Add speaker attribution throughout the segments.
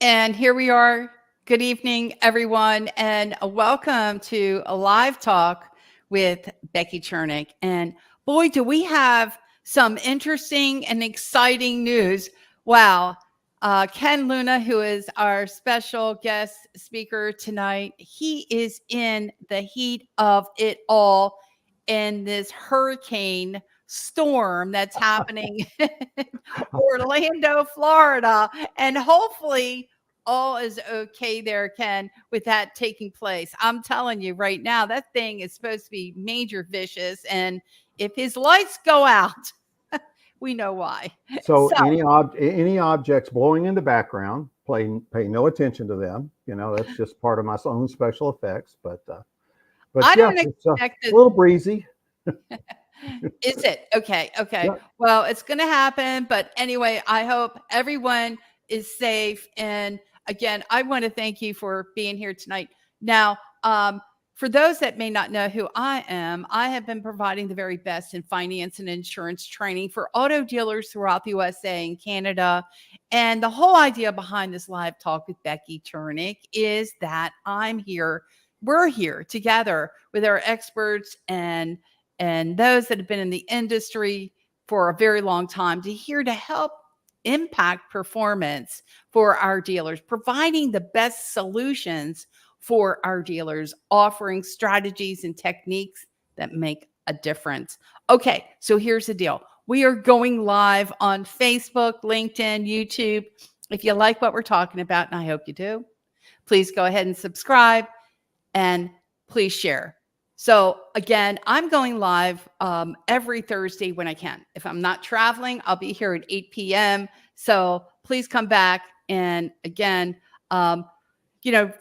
Speaker 1: And here we are. Good evening, everyone, and welcome to a live talk with Becky Chernek. And boy, do we have some interesting and exciting news. Wow. Ken Luna, who is our special guest speaker tonight, he is in the heat of it all in this hurricane storm that's happening in Orlando, Florida. And hopefully, all is okay there, Ken, with that taking place. I'm telling you right now, that thing is supposed to be major vicious. And if his lights go out, we know why.
Speaker 2: So
Speaker 1: So
Speaker 2: any objects blowing in the background, pay no attention to them. That's just part of my own special effects. But
Speaker 1: I
Speaker 2: yeah,
Speaker 1: don't
Speaker 2: it's a
Speaker 1: expect it.
Speaker 2: little breezy.
Speaker 1: Is it? Okay. Okay.
Speaker 2: Yeah.
Speaker 1: Well, it's going to happen. But anyway, I hope everyone is safe. And again, I want to thank you for being here tonight. Now, for those that may not know who I am, I have been providing the very best in finance and insurance training for auto dealers throughout the USA and Canada. And the whole idea behind this live talk with Becky Chernek is that we're here together with our experts and those that have been in the industry for a very long time to help impact performance for our dealers, providing the best solutions for our dealers, offering strategies and techniques that make a difference. Okay, so here's the deal. We are going live on Facebook, LinkedIn, YouTube. If you like what we're talking about, and I hope you do, please go ahead and subscribe and please share. So again, I'm going live every Thursday when I can. If I'm not traveling, I'll be here at 8 p.m. So please come back. And again,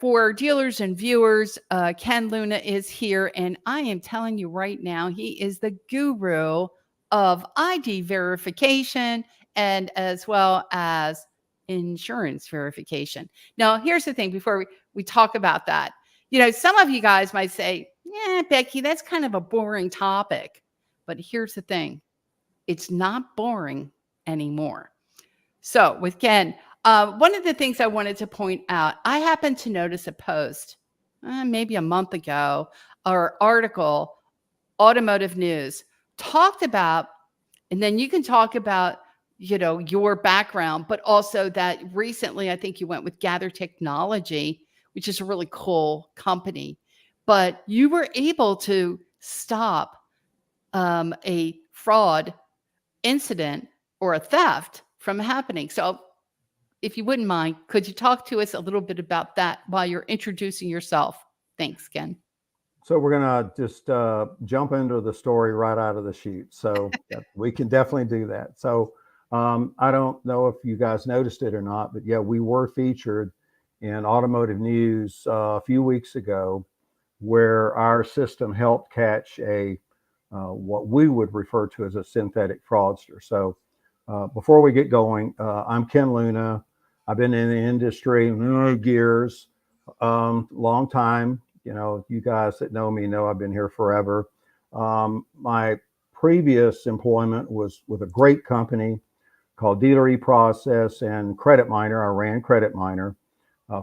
Speaker 1: for dealers and viewers, Ken Luna is here. And I am telling you right now, he is the guru of ID verification and as well as insurance verification. Now, here's the thing before we talk about that. Some of you guys might say, yeah, Becky, that's kind of a boring topic. But here's the thing. It's not boring anymore. So with Ken, one of the things I wanted to point out, I happened to notice a post maybe a month ago or article, Automotive News, talked about, and then you can talk about, your background, but also that recently I think you went with Gather Technology, which is a really cool company, but you were able to stop a fraud incident or a theft from happening. So if you wouldn't mind, could you talk to us a little bit about that while you're introducing yourself? Thanks, Ken.
Speaker 2: So we're gonna just jump into the story right out of the chute. So we can definitely do that. So I don't know if you guys noticed it or not, but yeah, we were featured in Automotive News a few weeks ago, where our system helped catch a what we would refer to as a synthetic fraudster. So before we get going, I'm Ken Luna. I've been in the industry years, long time. You guys that know me know I've been here forever. My previous employment was with a great company called Dealer eProcess and Credit Miner. I ran Credit Miner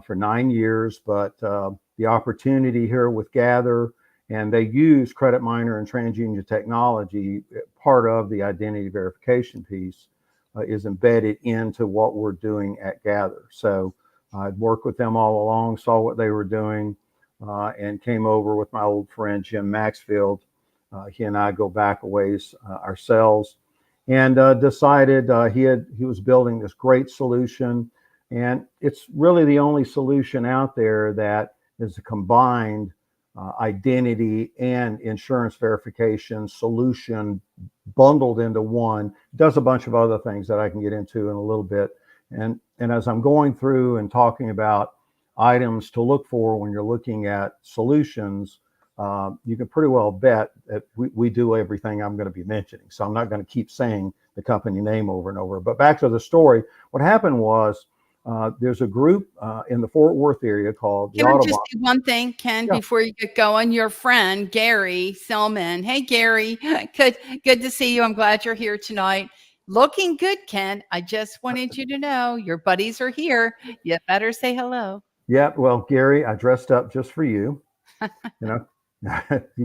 Speaker 2: for 9 years, but the opportunity here with Gather, and they use Credit Miner and TransUnion technology, part of the identity verification piece is embedded into what we're doing at Gather. So I'd worked with them all along, saw what they were doing, and came over with my old friend Jim Maxfield. He and I go back a ways ourselves, and decided he was building this great solution, and it's really the only solution out there that is a combined identity and insurance verification solution bundled into one. Does a bunch of other things that I can get into in a little bit. And as I'm going through and talking about items to look for when you're looking at solutions, you can pretty well bet that we do everything I'm going to be mentioning. So I'm not going to keep saying the company name over and over. But back to the story, what happened was there's a group in the Fort Worth area called the
Speaker 1: Can I
Speaker 2: Autobahn.
Speaker 1: just do one thing, Ken,
Speaker 2: Yeah.
Speaker 1: before you get going? Your friend, Gary Selman. Hey, Gary. Good to see you. I'm glad you're here tonight. Looking good, Ken. I just wanted you to know your buddies are here. You better say hello.
Speaker 2: Yeah, well, Gary, I dressed up just for you. You know,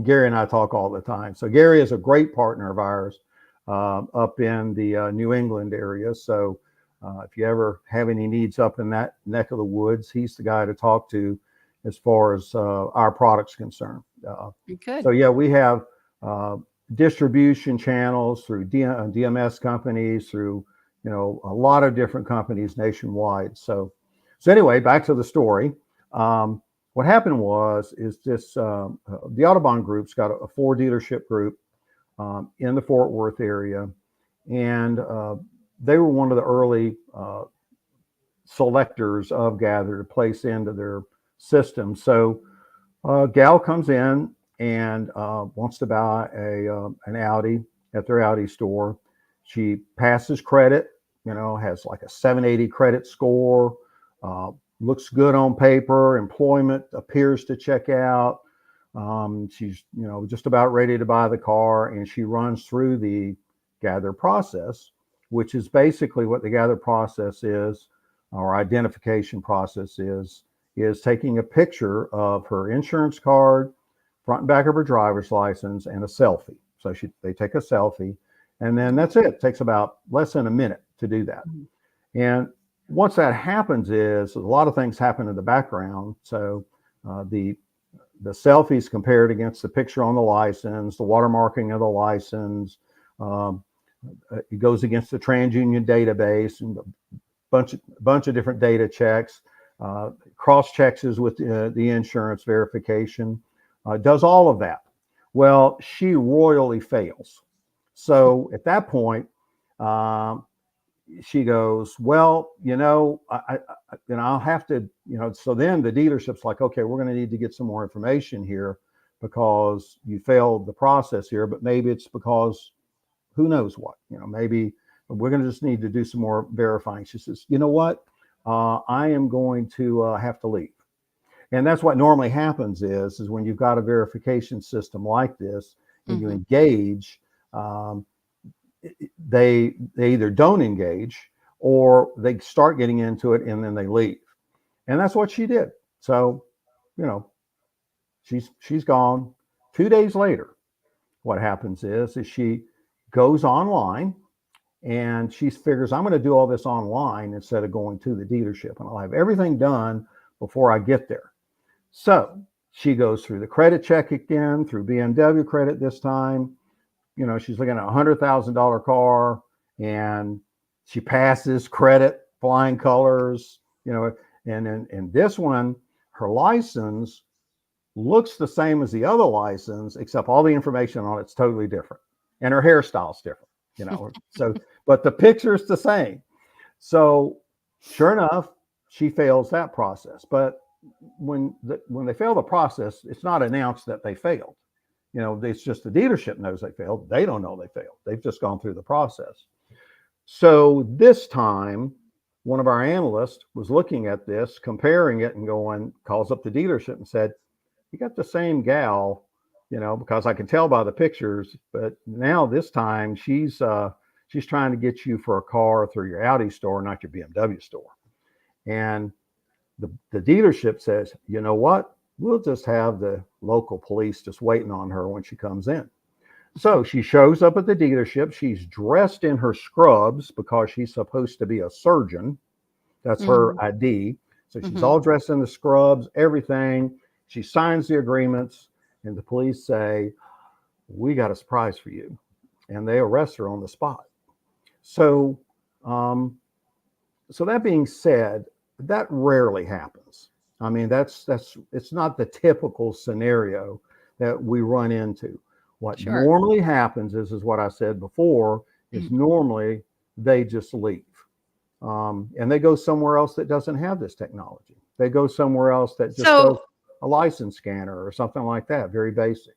Speaker 2: Gary and I talk all the time. So Gary is a great partner of ours up in the New England area. So if you ever have any needs up in that neck of the woods, he's the guy to talk to as far as our products concerned.
Speaker 1: Good.
Speaker 2: So yeah, we have distribution channels through DMS companies, through a lot of different companies nationwide. So anyway, back to the story. What happened is this the Audubon Group's got a 4 dealership group in the Fort Worth area, and they were one of the early selectors of Gather to place into their system. So gal comes in and wants to buy an Audi at their Audi store. She passes credit, has like a 780 credit score, looks good on paper, employment appears to check out. She's just about ready to buy the car, and she runs through the Gather process, which is basically what the Gather process is, or identification process is taking a picture of her insurance card, front and back of her driver's license, and a selfie. So they take a selfie, and then that's it. It takes about less than a minute to do that. And once that happens, is a lot of things happen in the background. So the selfies compared against the picture on the license, the watermarking of the license. It goes against the TransUnion database and a bunch of different data checks. Cross checks with the insurance verification. Does all of that. Well, she royally fails. So at that point, she goes, well, I'll have to, so then the dealership's like, okay, we're going to need to get some more information here because you failed the process here, but maybe it's because who knows what, maybe we're going to just need to do some more verifying. She says, you know what? I am going to have to leave. And that's what normally happens is when you've got a verification system like this and you engage, they either don't engage or they start getting into it and then they leave. And that's what she did. So, she's gone. 2 days later, what happens is she goes online and she figures, I'm going to do all this online instead of going to the dealership, and I'll have everything done before I get there. So she goes through the credit check again, through BMW credit this time. She's looking at a $100,000 car, and she passes credit, flying colors, and this one, her license looks the same as the other license, except all the information on it's totally different, and her hairstyle's different, so, but the picture's the same. So sure enough, she fails that process. But when they fail the process, it's not announced that they failed. It's just the dealership knows they failed. They don't know they failed. They've just gone through the process. So this time, one of our analysts was looking at this, comparing it, and calls up the dealership and said, you got the same gal, because I can tell by the pictures, but now this time she's trying to get you for a car through your Audi store, not your BMW store. And the dealership says, you know what? We'll just have the local police just waiting on her when she comes in. So she shows up at the dealership. She's dressed in her scrubs because she's supposed to be a surgeon. That's her ID. So she's all dressed in the scrubs, everything. She signs the agreements, and the police say, we got a surprise for you. And they arrest her on the spot. So, so that being said, that rarely happens. I mean, it's not the typical scenario that we run into. What normally happens is what I said before, is normally they just leave. And they go somewhere else that doesn't have this technology. They go somewhere else that just does a license scanner or something like that, very basic.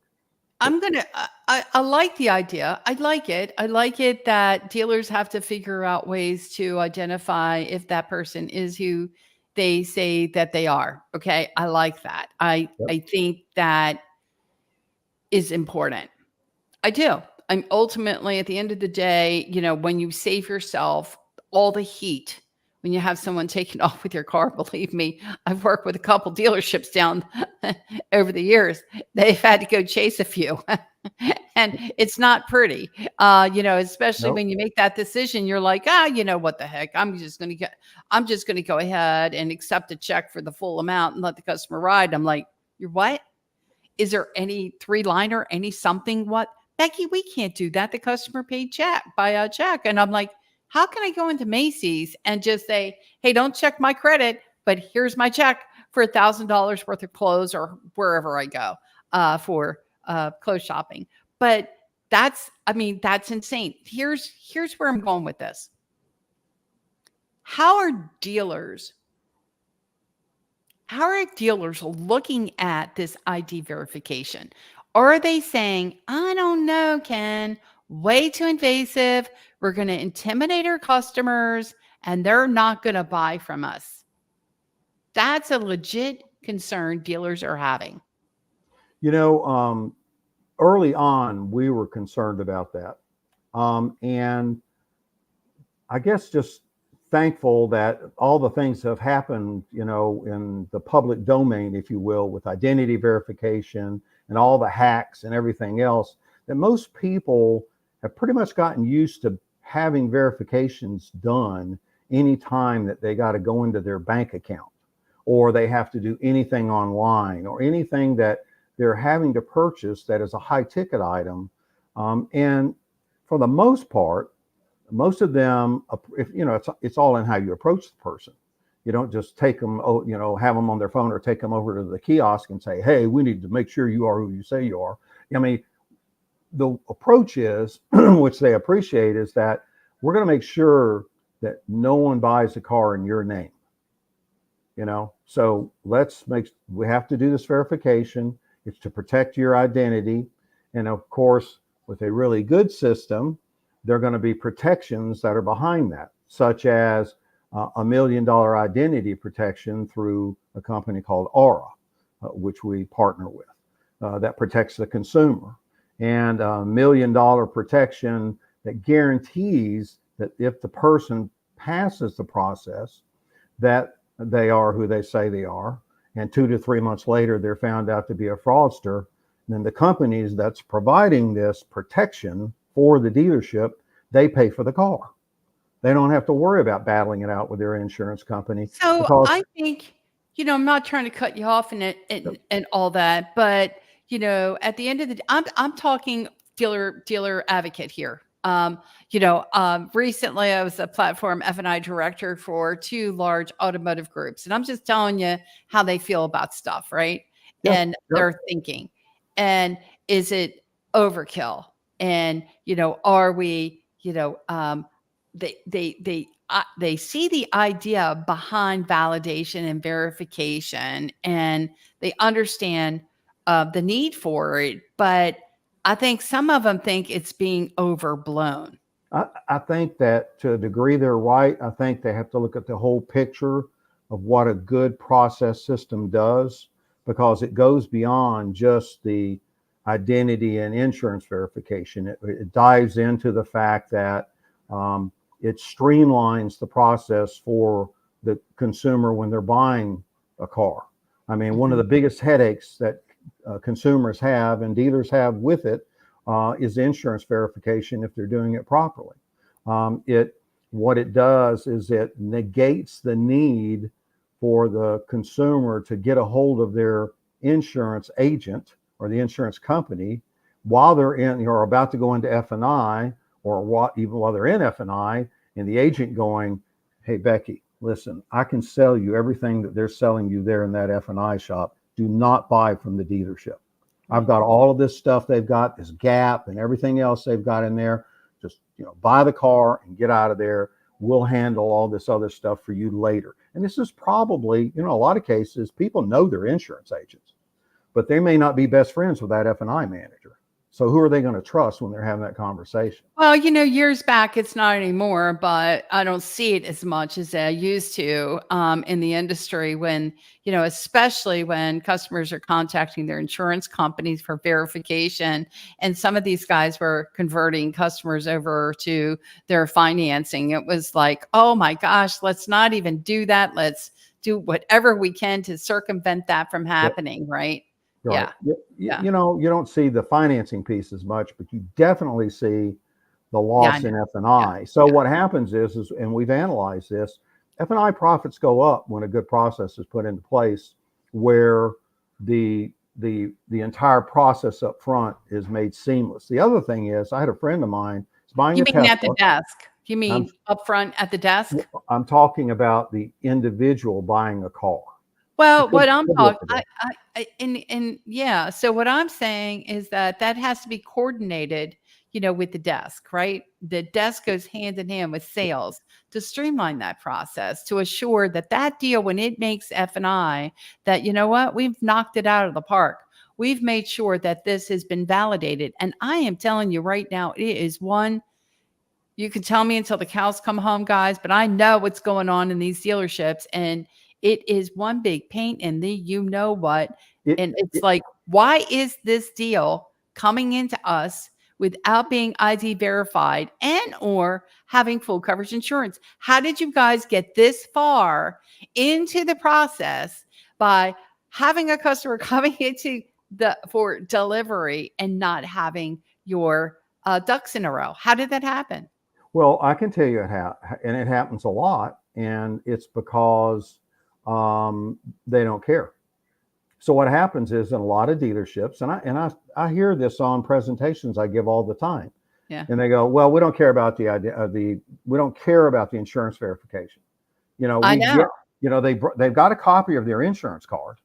Speaker 1: I like the idea. I like it. I like it that dealers have to figure out ways to identify if that person is who they say that they are. Okay. I like that. I think that is important. I do. I'm ultimately at the end of the day, when you save yourself all the heat, when you have someone taking off with your car, believe me, I've worked with a couple dealerships down over the years. They've had to go chase a few. And it's not pretty, especially
Speaker 2: Nope.
Speaker 1: when you make that decision. You're like, what the heck? I'm just going to go ahead and accept a check for the full amount and let the customer ride. I'm like, you're what? Is there any three-liner, any something? What? Becky, we can't do that. The customer paid check by a check. And I'm like, how can I go into Macy's and just say, hey, don't check my credit, but here's my check for $1,000 worth of clothes or wherever I go for clothes shopping. But that's insane. Here's where I'm going with this. How are dealers looking at this ID verification? Are they saying, I don't know, Ken, way too invasive. We're going to intimidate our customers and they're not going to buy from us? That's a legit concern dealers are having.
Speaker 2: Early on, we were concerned about that. And I guess just thankful that all the things have happened, in the public domain, if you will, with identity verification and all the hacks and everything else, that most people have pretty much gotten used to having verifications done anytime that they got to go into their bank account, or they have to do anything online, or anything that they're having to purchase that is a high ticket item. And for the most part, most of them, if it's all in how you approach the person. You don't just take them, have them on their phone or take them over to the kiosk and say, hey, we need to make sure you are who you say you are. I mean, the approach is, which they appreciate, is that we're going to make sure that no one buys a car in your name. So we have to do this verification. It's to protect your identity. And of course, with a really good system, there are going to be protections that are behind that, such as $1 million identity protection through a company called Aura, which we partner with, that protects the consumer, and $1 million protection that guarantees that if the person passes the process, that they are who they say they are, and 2 to 3 months later they're found out to be a fraudster, then the companies that's providing this protection for the dealership, they pay for the car. They don't have to worry about battling it out with their insurance company.
Speaker 1: So
Speaker 2: Because
Speaker 1: I think, I'm not trying to cut you off and all that, but at the end of the day, I'm talking dealer advocate here. Recently I was a platform F&I director for 2 large automotive groups, and I'm just telling you how they feel about stuff, right?
Speaker 2: yeah,
Speaker 1: And
Speaker 2: yeah,
Speaker 1: they're thinking, and is it overkill? And are we, they see the idea behind validation and verification, and they understand the need for it, but I think some of them think it's being overblown.
Speaker 2: I think that to a degree they're right. I think they have to look at the whole picture of what a good process system does, because it goes beyond just the identity and insurance verification. It dives into the fact that it streamlines the process for the consumer when they're buying a car. I mean, one of the biggest headaches that consumers have and dealers have with it is insurance verification if they're doing it properly. What it does is it negates the need for the consumer to get a hold of their insurance agent or the insurance company while they're in or about to go into F&I, or even while they're in F&I, and the agent going, hey, Becky, listen, I can sell you everything that they're selling you there in that F&I shop. Do not buy from the dealership. I've got all of this stuff they've got, this Gap and everything else they've got in there. Just, buy the car and get out of there. We'll handle all this other stuff for you later. And this is probably, a lot of cases, people know their insurance agents, but they may not be best friends with that F&I manager. So who are they going to trust when they're having that conversation?
Speaker 1: Well, years back, it's not anymore, but I don't see it as much as I used to in the industry when, especially when customers are contacting their insurance companies for verification. And some of these guys were converting customers over to their financing. It was like, oh my gosh, let's not even do that. Let's do whatever we can to circumvent that from happening, right?
Speaker 2: Right.
Speaker 1: Yeah.
Speaker 2: You,
Speaker 1: Yeah.
Speaker 2: you don't see the financing piece as much, but you definitely see the
Speaker 1: Yeah. I
Speaker 2: loss
Speaker 1: know.
Speaker 2: in
Speaker 1: Yeah.
Speaker 2: F&I. So
Speaker 1: Yeah.
Speaker 2: what happens is, and we've analyzed this, F&I profits go up when a good process is put into place where the entire process up front is made seamless. The other thing is, I had a friend of mine is buying
Speaker 1: You
Speaker 2: a
Speaker 1: mean at the
Speaker 2: Tesla.
Speaker 1: desk? You
Speaker 2: I'm
Speaker 1: mean up front at the desk?
Speaker 2: I'm talking about the individual buying a car. It
Speaker 1: Well,
Speaker 2: could,
Speaker 1: what I'm
Speaker 2: could be up
Speaker 1: talking,
Speaker 2: to them.
Speaker 1: and yeah. So what I'm saying is that has to be coordinated, with the desk, right? The desk goes hand in hand with sales to streamline that process to assure that deal, when it makes F&I, that what we've knocked it out of the park. We've made sure that this has been validated, and I am telling you right now, it is one. You can tell me until the cows come home, guys, but I know what's going on in these dealerships, and it is one big pain in the what.
Speaker 2: It,
Speaker 1: And it's
Speaker 2: it
Speaker 1: like, why is this deal coming into us without being ID verified and or having full coverage insurance? How did you guys get this far into the process by having a customer coming into for delivery and not having your ducks in a row? How did that happen?
Speaker 2: Well, I can tell you and it happens a lot, and it's because they don't care. So what happens is in a lot of dealerships, and I hear this on presentations I give all the time,
Speaker 1: Yeah.
Speaker 2: and they go, "Well, we don't care about the idea of we don't care about the insurance verification.
Speaker 1: I
Speaker 2: We
Speaker 1: know.
Speaker 2: get, they've got a copy of their insurance card,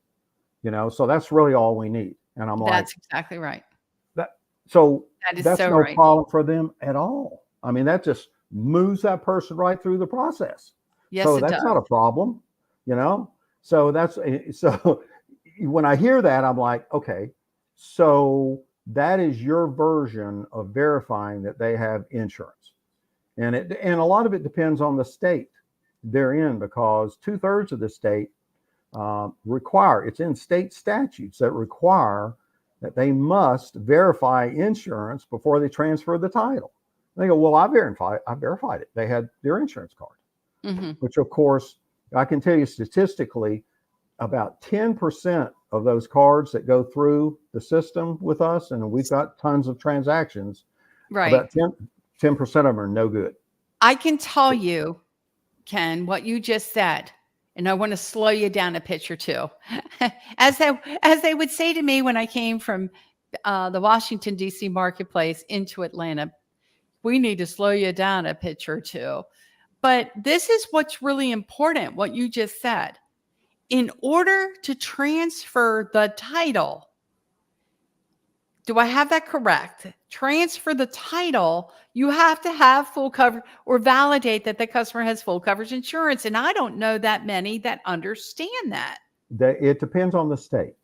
Speaker 2: so that's really all we need." And I'm like,
Speaker 1: That's exactly right.
Speaker 2: that so
Speaker 1: That is
Speaker 2: that's
Speaker 1: so
Speaker 2: no
Speaker 1: right.
Speaker 2: problem for them at all. I mean, that just moves that person right through the process.
Speaker 1: Yes,
Speaker 2: So
Speaker 1: it
Speaker 2: that's
Speaker 1: does.
Speaker 2: not a problem, you know. So so when I hear that, I'm like, okay, so that is your version of verifying that they have insurance, and a lot of it depends on the state they're in, because 2/3 of the state require, it's in state statutes that require that they must verify insurance before they transfer the title. They go, well, I verified it. They had their insurance card, which of course, I can tell you statistically, about 10% of those cards that go through the system with us, and we've got tons of transactions,
Speaker 1: Right.
Speaker 2: about 10% of them are no good.
Speaker 1: I can tell you, Ken, what you just said, and I want to slow you down a pitch or two. as they would say to me when I came from the Washington, D.C. marketplace into Atlanta, we need to slow you down a pitch or two. But this is what's really important, what you just said. In order to transfer the title, do I have that correct? Transfer the title, you have to have full coverage or validate that the customer has full coverage insurance. And I don't know that many that understand that.
Speaker 2: It depends on the state.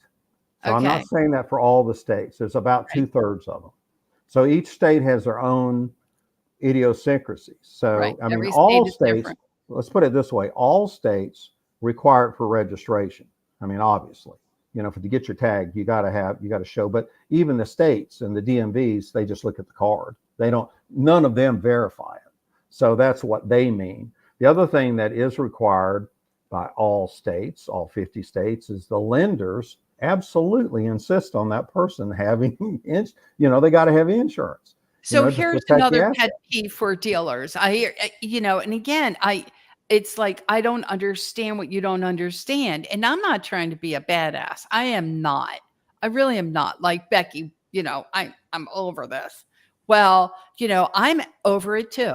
Speaker 2: So I'm
Speaker 1: Okay.
Speaker 2: not saying that for all the states. There's about
Speaker 1: Right.
Speaker 2: 2/3 of them. So each state has their own idiosyncrasies.
Speaker 1: Right.
Speaker 2: So, I mean,
Speaker 1: Every state
Speaker 2: all
Speaker 1: is
Speaker 2: states,
Speaker 1: different.
Speaker 2: let's put it this way, all states require it for registration. I mean, obviously, to get your tag, you got to show, but even the states and the DMVs, they just look at the card. None of them verify it. So that's what they mean. The other thing that is required by all states, all 50 states, is the lenders absolutely insist on that person having, they got to have insurance.
Speaker 1: So
Speaker 2: To
Speaker 1: here's
Speaker 2: protect the
Speaker 1: another
Speaker 2: asset.
Speaker 1: pet peeve for dealers. I hear, and again, it's like, I don't understand what you don't understand. And I'm not trying to be a badass. I am not. I really am not. Like Becky, I'm over this. Well, I'm over it too.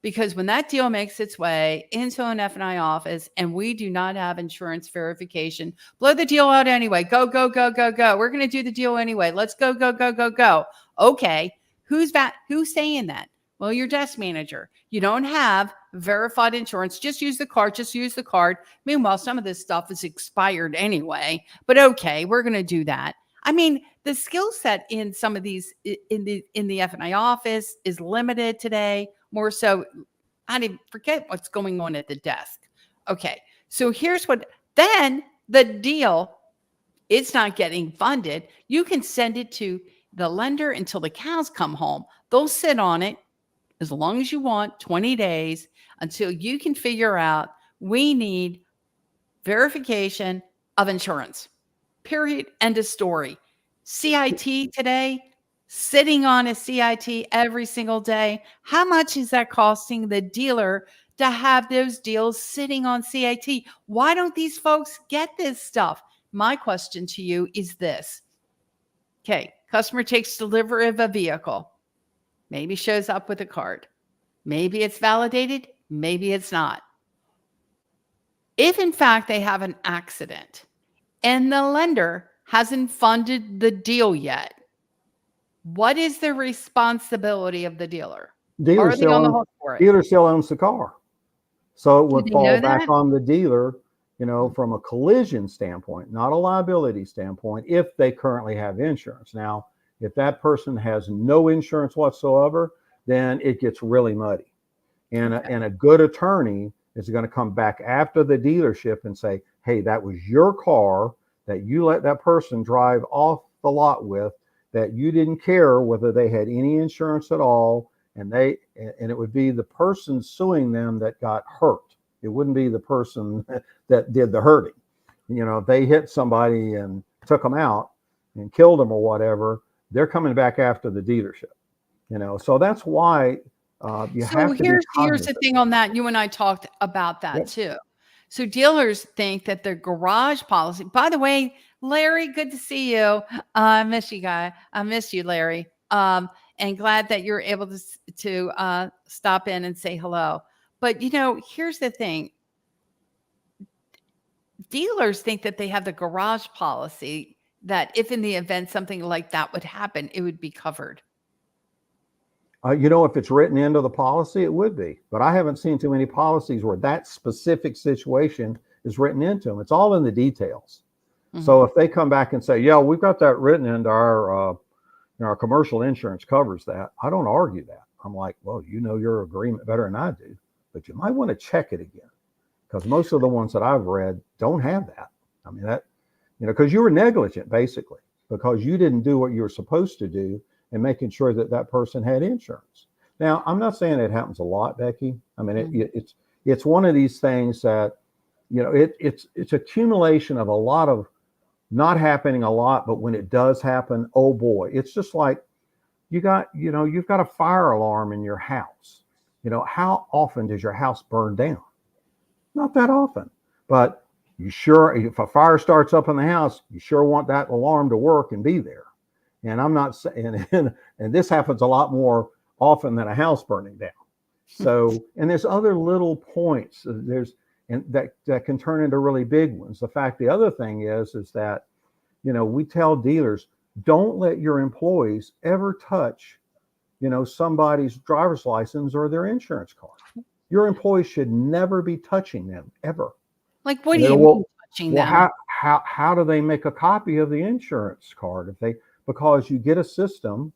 Speaker 1: Because when that deal makes its way into an F&I office and we do not have insurance verification, blow the deal out anyway. Go, go, go, go, go. We're going to do the deal anyway. Let's go, go, go, go, go. Okay. Who's saying that? Well, your desk manager. You don't have verified insurance. Just use the card. Just use the card. Meanwhile, some of this stuff is expired anyway. But okay, we're going to do that. I mean, the skill set in some of these in the F&I office is limited today. More so, I didn't forget what's going on at the desk. Okay, so here's what then the deal. It's not getting funded. You can send it to the lender until the cows come home. They'll sit on it as long as you want, 20 days, until you can figure out we need verification of insurance. Period. End of story. CIT today, sitting on a CIT every single day. How much is that costing the dealer to have those deals sitting on CIT? Why don't these folks get this stuff? My question to you is this. Okay, customer takes delivery of a vehicle, maybe shows up with a card. Maybe it's validated, maybe it's not. If in fact they have an accident and the lender hasn't funded the deal yet, what is the responsibility of the dealer?
Speaker 2: Dealer
Speaker 1: Are they on the
Speaker 2: still,
Speaker 1: hook for it?
Speaker 2: dealer still owns the car. So it
Speaker 1: Do
Speaker 2: would
Speaker 1: they
Speaker 2: fall
Speaker 1: know
Speaker 2: back
Speaker 1: that?
Speaker 2: on the dealer, from a collision standpoint, not a liability standpoint, if they currently have insurance. Now, if that person has no insurance whatsoever, then it gets really muddy. And,
Speaker 1: Okay.
Speaker 2: and a good attorney is going to come back after the dealership and say, hey, that was your car that you let that person drive off the lot with, that you didn't care whether they had any insurance at all. And it would be the person suing them that got hurt. It wouldn't be the person that did the hurting. If they hit somebody and took them out and killed them or whatever, they're coming back after the dealership. So that's why you
Speaker 1: So
Speaker 2: have to be
Speaker 1: here's the
Speaker 2: cognizant.
Speaker 1: thing on that. You and I talked about that
Speaker 2: Yep.
Speaker 1: too. So dealers think that their garage policy, by the way, Larry, good to see you. I miss you, guy. I miss you, Larry. And glad that you're able to stop in and say hello. But here's the thing. Dealers think that they have the garage policy that if in the event something like that would happen, it would be covered.
Speaker 2: If it's written into the policy, it would be. But I haven't seen too many policies where that specific situation is written into them. It's all in the details. Mm-hmm. So if they come back and say, yeah, we've got that written into our commercial insurance covers that, I don't argue that. I'm like, well, your agreement better than I do, but you might want to check it again, because most of the ones that I've read don't have that. I mean, because you were negligent, basically, because you didn't do what you were supposed to do and making sure that that person had insurance. Now, I'm not saying it happens a lot, Becky. I mean, it's one of these things that, it's accumulation of a lot of not happening a lot, but when it does happen, oh boy, it's just like you've got a fire alarm in your house. How often does your house burn down? Not that often, but if a fire starts up in the house, you sure want that alarm to work and be there. And I'm not saying, and this happens a lot more often than a house burning down. So, and there's other little points that can turn into really big ones. The other thing is that, we tell dealers, don't let your employees ever touch, somebody's driver's license or their insurance card. Your employees should never be touching them ever.
Speaker 1: Like, what do you mean touching them?
Speaker 2: How do they make a copy of the insurance card because you get a system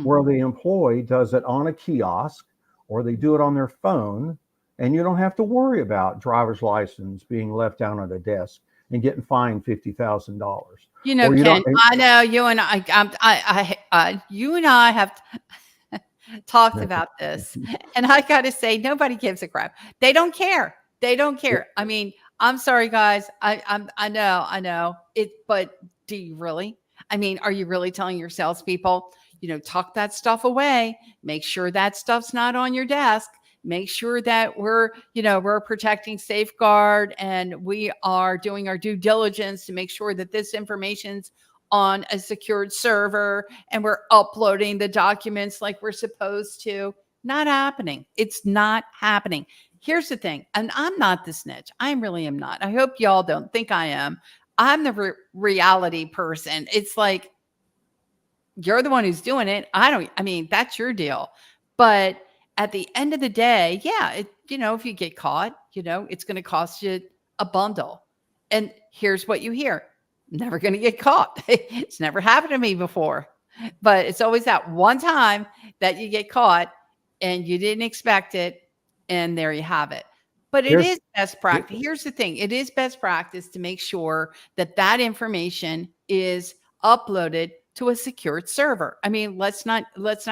Speaker 2: where the employee does it on a kiosk or they do it on their phone, and you don't have to worry about driver's license being left down on a desk and getting fined $50,000.
Speaker 1: Ken, I know you and you and I have talked about this, and I got to say, nobody gives a crap. They don't care. They don't care. I mean, I'm sorry, guys. I know it, but do you really? I mean, are you really telling your salespeople, tuck that stuff away, make sure that stuff's not on your desk, make sure that we're protecting safeguard and we are doing our due diligence to make sure that this information's on a secured server and we're uploading the documents like we're supposed to? Not happening. It's not happening. Here's the thing, and I'm not the snitch. I really am not. I hope y'all don't think I am. I'm the reality person. It's like, you're the one who's doing it. I mean, that's your deal. But at the end of the day, yeah, if you get caught, it's going to cost you a bundle. And here's what you hear. never going to get caught. It's never happened to me before, but it's always that one time that you get caught and you didn't expect it. And there you have it. But it
Speaker 2: Here's
Speaker 1: is best practice. Here's the thing. It is best practice to make sure that that information is uploaded to a secured server. I mean, let's not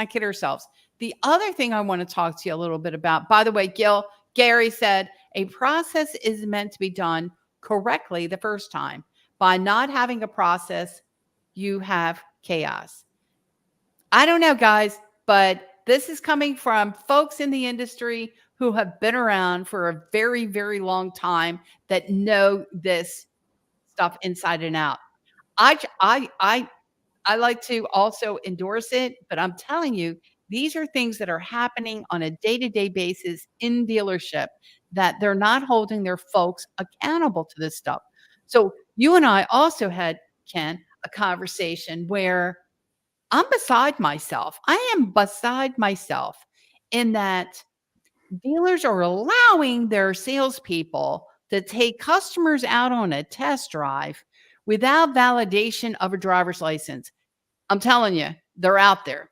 Speaker 1: kid ourselves. The other thing I want to talk to you a little bit about, by the way, Gary said a process is meant to be done correctly the first time. By not having a process, you have chaos. I don't know, guys, but this is coming from folks in the industry who have been around for a very, very long time that know this stuff inside and out. I, j- I like to also endorse it, but I'm telling you, these are things that are happening on a day-to-day basis in dealership that they're not holding their folks accountable to this stuff. So you and I also had, Ken, a conversation where I'm beside myself. I am beside myself in that dealers are allowing their salespeople to take customers out on a test drive without validation of a driver's license. I'm telling you, they're out there.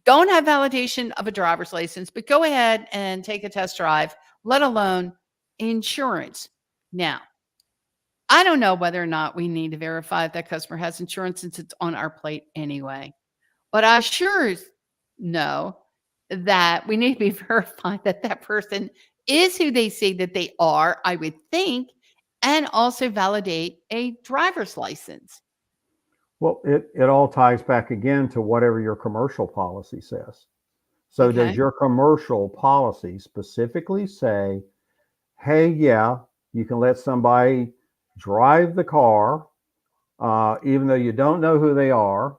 Speaker 1: Don't have validation of a driver's license, but go ahead and take a test drive, let alone insurance. Now, I don't know whether or not we need to verify if that customer has insurance since it's on our plate anyway. But I sure know that we need to be verified that that person is who they say that they are, I would think, and also validate a driver's license.
Speaker 2: Well, it all ties back again to whatever your commercial policy says. So does
Speaker 1: Okay.
Speaker 2: your commercial policy specifically say, hey, yeah, you can let somebody drive the car, even though you don't know who they are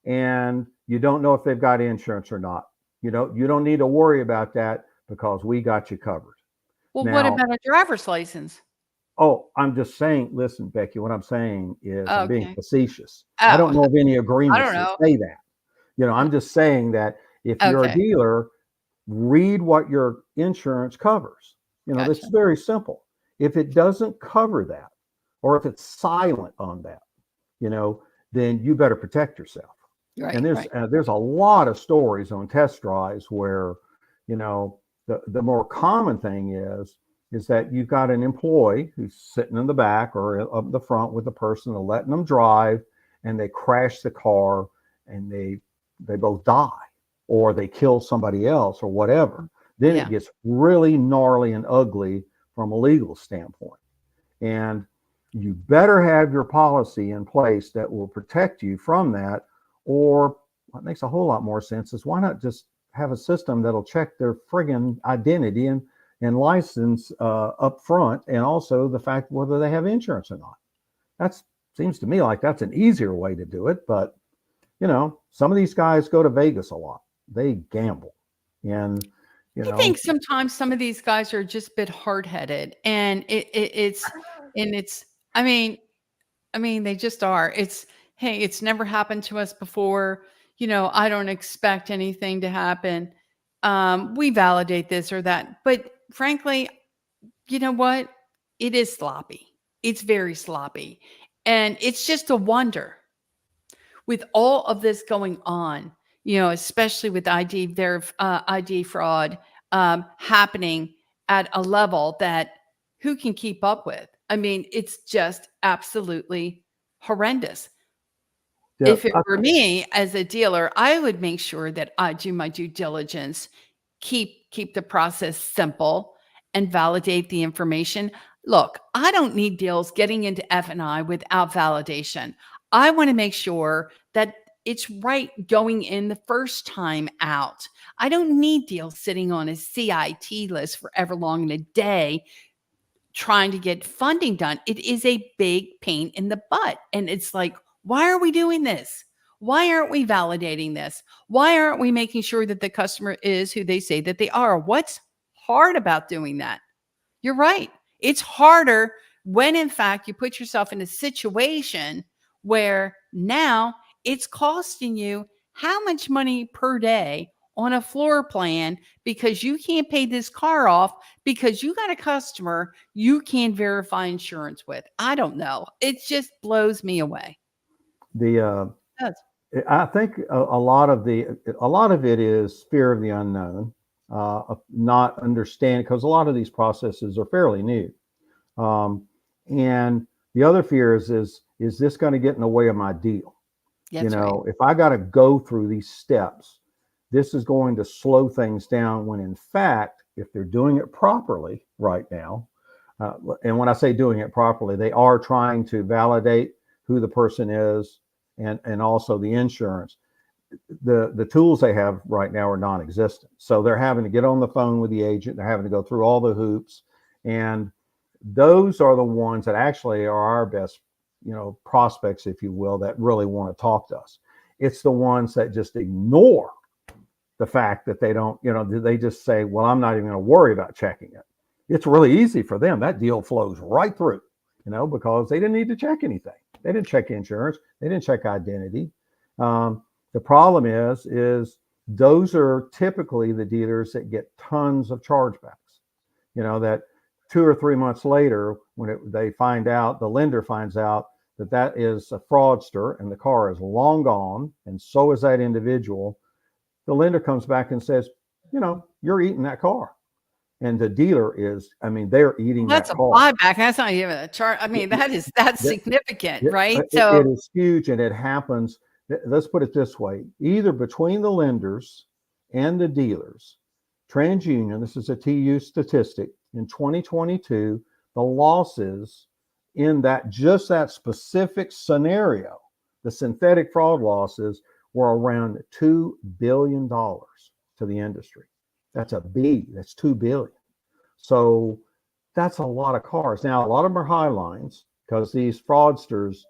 Speaker 2: and you don't know if they've got insurance or not. You don't need to worry about that because we got you covered.
Speaker 1: Well, what
Speaker 2: Now,
Speaker 1: about a driver's license?
Speaker 2: oh, I'm just saying, listen, Becky, what I'm saying is I'm being
Speaker 1: Okay.
Speaker 2: facetious. I don't
Speaker 1: Oh,
Speaker 2: know of any
Speaker 1: I don't
Speaker 2: agreements that
Speaker 1: know.
Speaker 2: say that. I'm just saying that if you're a
Speaker 1: Okay.
Speaker 2: dealer, read what your insurance covers. This
Speaker 1: Gotcha.
Speaker 2: is very simple. If it doesn't cover that, or if it's silent on that, you know, then you better protect yourself. And
Speaker 1: Right,
Speaker 2: there's
Speaker 1: right.
Speaker 2: there's a lot of stories on test drives where, the more common thing is that you've got an employee who's sitting in the back or up the front with the person and letting them drive, and they crash the car and they both die or they kill somebody else or whatever. Then it
Speaker 1: Yeah.
Speaker 2: gets really gnarly and ugly from a legal standpoint. And you better have your policy in place that will protect you from that. Or what makes a whole lot more sense is why not just have a system that'll check their friggin' identity and license up front, and also the fact whether they have insurance or not. That seems to me like that's an easier way to do it. But some of these guys go to Vegas a lot. They gamble, and you
Speaker 1: I think
Speaker 2: know,
Speaker 1: sometimes some of these guys are just a bit hard-headed, and it's I mean, they just are. It's, "Hey, it's never happened to us before. I don't expect anything to happen. We validate this or that." But frankly, you know what? It is sloppy. It's very sloppy. And it's just a wonder with all of this going on, especially with ID fraud happening at a level that who can keep up with? I mean, it's just absolutely horrendous.
Speaker 2: yeah,
Speaker 1: If it were me as a dealer, I would make sure that I do my due diligence, keep the process simple, and validate the information. Look, I don't need deals getting into F&I without validation. I want to make sure that it's right going in the first time out. I don't need deals sitting on a CIT list forever long in a day trying to get funding done. It is a big pain in the butt. And it's like, why are we doing this? Why aren't we validating this? Why aren't we making sure that the customer is who they say that they are? What's hard about doing that? You're right. It's harder when, in fact, you put yourself in a situation where now it's costing you how much money per day on a floor plan because you can't pay this car off because you got a customer you can't verify insurance with. I don't know. It just blows me away.
Speaker 2: The
Speaker 1: It does.
Speaker 2: I think a lot of it is fear of the unknown, of not understanding, because a lot of these processes are fairly new. And the other fear is this going to get in the way of my deal?
Speaker 1: That's right.
Speaker 2: If I got to go through these steps, this is going to slow things down. When in fact, if they're doing it properly right now, and when I say doing it properly, they are trying to validate who the person is, and also the insurance. The tools they have right now are non-existent. So they're having to get on the phone with the agent. They're having to go through all the hoops, and those are the ones that actually are our best, prospects, if you will, that really want to talk to us. It's the ones that just ignore the fact that they don't, they just say, well, I'm not even going to worry about checking it. It's really easy for them. That deal flows right through, because they didn't need to check anything. They didn't check insurance. They didn't check identity. The problem is those are typically the dealers that get tons of chargebacks. That 2 or 3 months later, when they find out, the lender finds out that is a fraudster and the car is long gone, and so is that individual. The lender comes back and says, you're eating that car. And the dealer is, they're eating
Speaker 1: Well, that's
Speaker 2: that
Speaker 1: a
Speaker 2: car.
Speaker 1: buyback. That's not even a chart. I mean, that's significant, right? So
Speaker 2: It is huge, and it happens. Let's put it this way: either between the lenders and the dealers, TransUnion, this is a TU statistic, in 2022, the losses in that specific scenario, the synthetic fraud losses, were around $2 billion to the industry. That's a B. That's 2 billion. So that's a lot of cars. Now, a lot of them are high lines, because these fraudsters,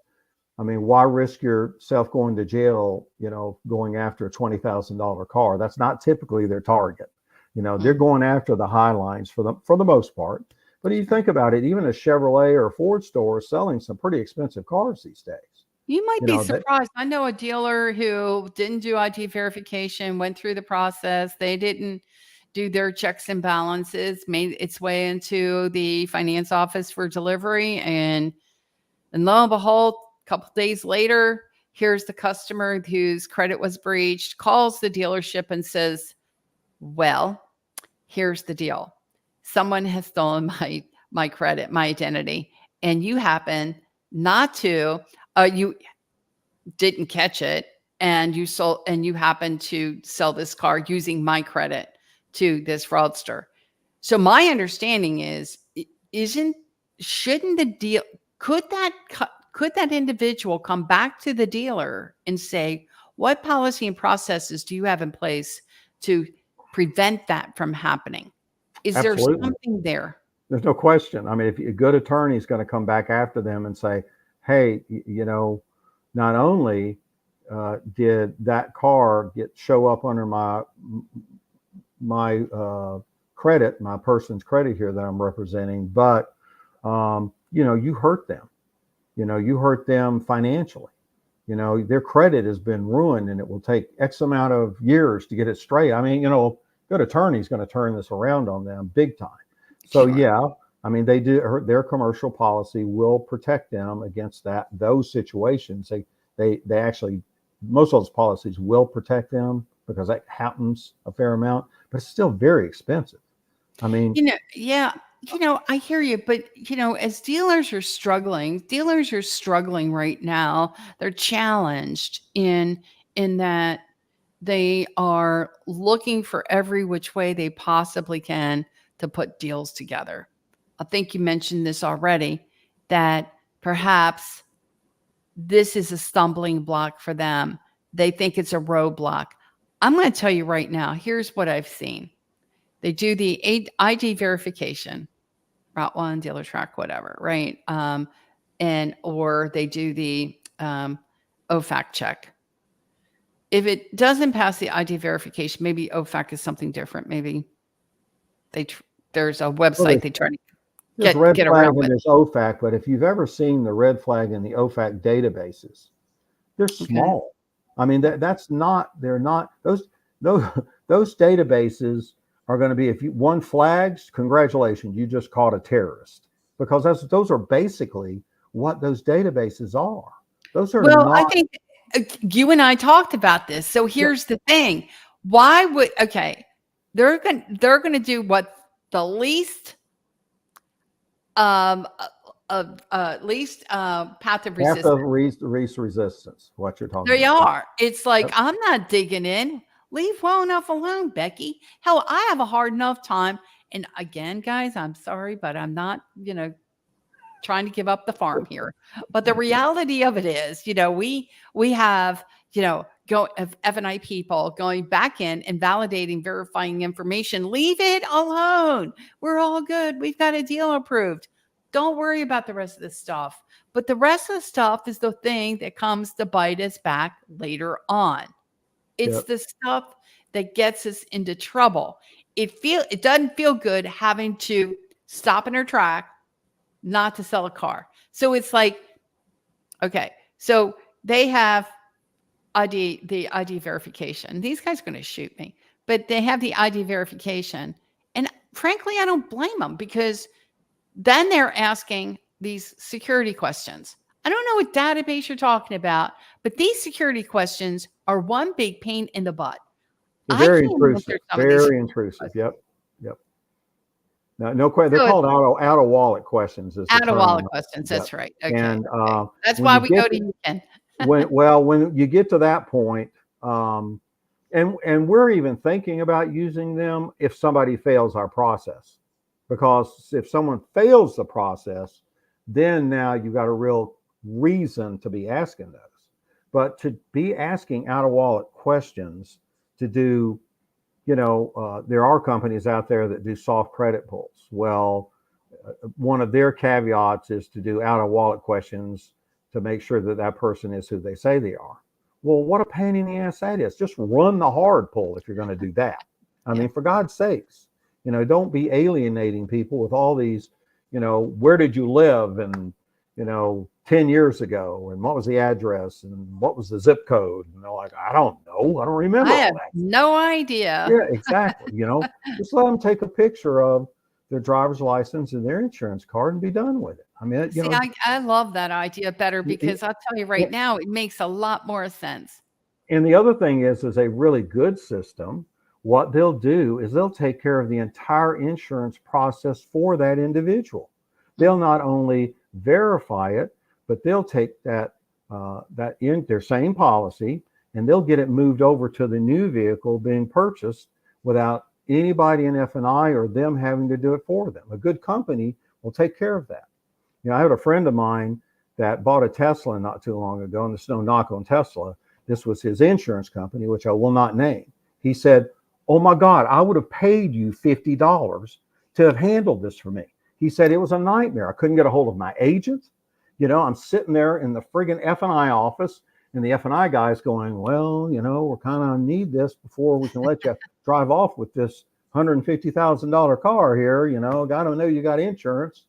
Speaker 2: why risk yourself going to jail, going after a $20,000 car? That's not typically their target. They're going after the high lines for the most part. But if you think about it, even a Chevrolet or a Ford store is selling some pretty expensive cars these days.
Speaker 1: you might be surprised. I know a dealer who didn't do ID verification, went through the process. They didn't do their checks and balances, made its way into the finance office for delivery. And lo and behold, a couple days later, here's the customer whose credit was breached, calls the dealership and says, well, here's the deal. Someone has stolen my credit, my identity, and you happen not to, you didn't catch it, and you happen to sell this car using my credit to this fraudster. So my understanding is, shouldn't the deal, could that individual come back to the dealer and say, what policy and processes do you have in place to prevent that from happening? Is there
Speaker 2: Absolutely.
Speaker 1: something there?
Speaker 2: There's no question. If a good attorney is going to come back after them and say, hey, not only did that car show up under my credit, my person's credit here that I'm representing, but you hurt them. You hurt them financially. Their credit has been ruined, and it will take X amount of years to get it straight. Good attorney is going to turn this around on them big time. So
Speaker 1: Sure.
Speaker 2: yeah, they do. Their commercial policy will protect them against those situations. They actually, most of those policies will protect them, because that happens a fair amount, but it's still very expensive.
Speaker 1: Yeah, I hear you, but as dealers are struggling right now. They're challenged in that they are looking for every which way they possibly can to put deals together. I think you mentioned this already, that perhaps this is a stumbling block for them. They think it's a roadblock. I'm going to tell you right now, here's what I've seen. They do the ID verification, Route 1, dealer track, whatever, right? Or they do the OFAC check. If it doesn't pass the ID verification, maybe OFAC is something different. Maybe there's a website they try to
Speaker 2: There's red
Speaker 1: get
Speaker 2: flag
Speaker 1: around
Speaker 2: and
Speaker 1: with.
Speaker 2: there's OFAC, but if you've ever seen the red flag in the OFAC databases, they're
Speaker 1: Okay.
Speaker 2: small. That's not. They're not those those databases are going to be, if you one flags, congratulations, you just caught a terrorist, because those are basically what those databases are. Those are
Speaker 1: Well, I
Speaker 2: not.
Speaker 1: think you and I talked about this. So here's the thing. Why would, okay, they're going to do what the least path of
Speaker 2: Path
Speaker 1: resistance.
Speaker 2: of least resistance, what you're talking
Speaker 1: They
Speaker 2: about.
Speaker 1: are. It's like,
Speaker 2: Yep.
Speaker 1: I'm not digging in. Leave well enough alone, Becky. Hell, I have a hard enough time. And again, guys, I'm sorry, but I'm not, trying to give up the farm here. But the reality of it is, we have, F&I people going back in and validating, verifying information. Leave it alone. We're all good. We've got a deal approved. Don't worry about the rest of the stuff. But the rest of the stuff is the thing that comes to bite us back later on. It's
Speaker 2: Yep.
Speaker 1: the stuff that gets us into trouble. It doesn't feel good having to stop in our track not to sell a car. So it's like, okay, so they have the ID verification. These guys are going to shoot me, but they have the ID verification. And frankly, I don't blame them, because then they're asking these security questions. I don't know what database you're talking about, but these security questions are one big pain in the butt.
Speaker 2: They're
Speaker 1: I
Speaker 2: very
Speaker 1: can't
Speaker 2: intrusive.
Speaker 1: answer some of these
Speaker 2: Very intrusive. Yep. Yep. No question. They're
Speaker 1: questions. So
Speaker 2: called out of wallet questions. Is the
Speaker 1: out of wallet
Speaker 2: term.
Speaker 1: questions.
Speaker 2: Yep.
Speaker 1: That's right. Okay.
Speaker 2: And
Speaker 1: Okay. That's
Speaker 2: when
Speaker 1: why
Speaker 2: you
Speaker 1: we
Speaker 2: get
Speaker 1: go to you, Ken.
Speaker 2: when you get to that point, and we're even thinking about using them if somebody fails our process, because if someone fails the process, then now you've got a real reason to be asking those. But to be asking out of wallet questions to do, there are companies out there that do soft credit pulls. Well, one of their caveats is to do out of wallet questions to make sure that that person is who they say they are. Well, what a pain in the ass that is. Just run the hard pull if you're going to do that. I mean, for God's sakes, don't be alienating people with all these, where did you live? And, 10 years ago, and what was the address, and what was the zip code? And they're like, I don't know. I don't remember
Speaker 1: I
Speaker 2: all
Speaker 1: have
Speaker 2: that.
Speaker 1: no idea.
Speaker 2: Yeah, exactly. Just let them take a picture of their driver's license and their insurance card and be done with it. I mean,
Speaker 1: See, I love that idea better, because I'll tell you right
Speaker 2: yeah.
Speaker 1: now, it makes a lot more sense.
Speaker 2: And the other thing is a really good system. What they'll do is they'll take care of the entire insurance process for that individual. They'll not only verify it, but they'll take that in their same policy, and they'll get it moved over to the new vehicle being purchased without anybody in F&I or them having to do it for them. A good company will take care of that. I had a friend of mine that bought a Tesla not too long ago, and there's no knock on Tesla. This was his insurance company, which I will not name. He said, oh my God, I would have paid you $50 to have handled this for me. He said it was a nightmare. I couldn't get a hold of my agent. I'm sitting there in the friggin' F&I office, and the F&I guy's going, well, we're kind of need this before we can let you drive off with this $150,000 car here. I don't know you got insurance.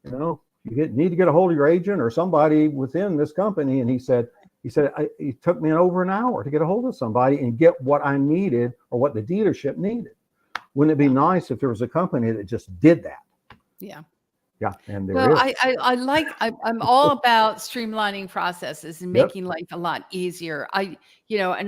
Speaker 2: You need to get a hold of your agent or somebody within this company. And he said it took me over an hour to get a hold of somebody and get what I needed or what the dealership needed. Wouldn't it be nice if there was a company that just did that?
Speaker 1: Yeah.
Speaker 2: Yeah, and there
Speaker 1: Well,
Speaker 2: is.
Speaker 1: I'm all about streamlining processes and
Speaker 2: Yep.
Speaker 1: making life a lot easier. And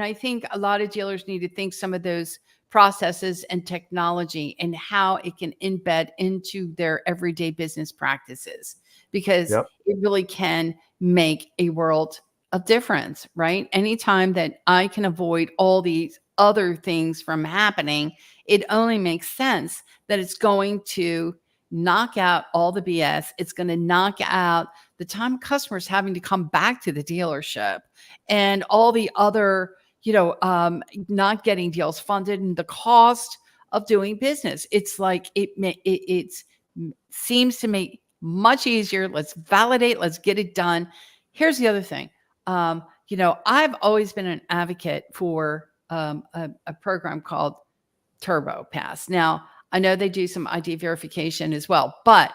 Speaker 1: I think a lot of dealers need to think some of those processes and technology and how it can embed into their everyday business practices, because
Speaker 2: Yep.
Speaker 1: it really can make a world of difference, right? Anytime that I can avoid all these other things from happening, it only makes sense that it's going to knock out all the BS. It's going to knock out the time customers having to come back to the dealership and all the other, not getting deals funded and the cost of doing business. It's like it seems to make much easier. Let's validate. Let's get it done. Here's the other thing. I've always been an advocate for a program called Turbo Pass. Now, I know they do some ID verification as well, but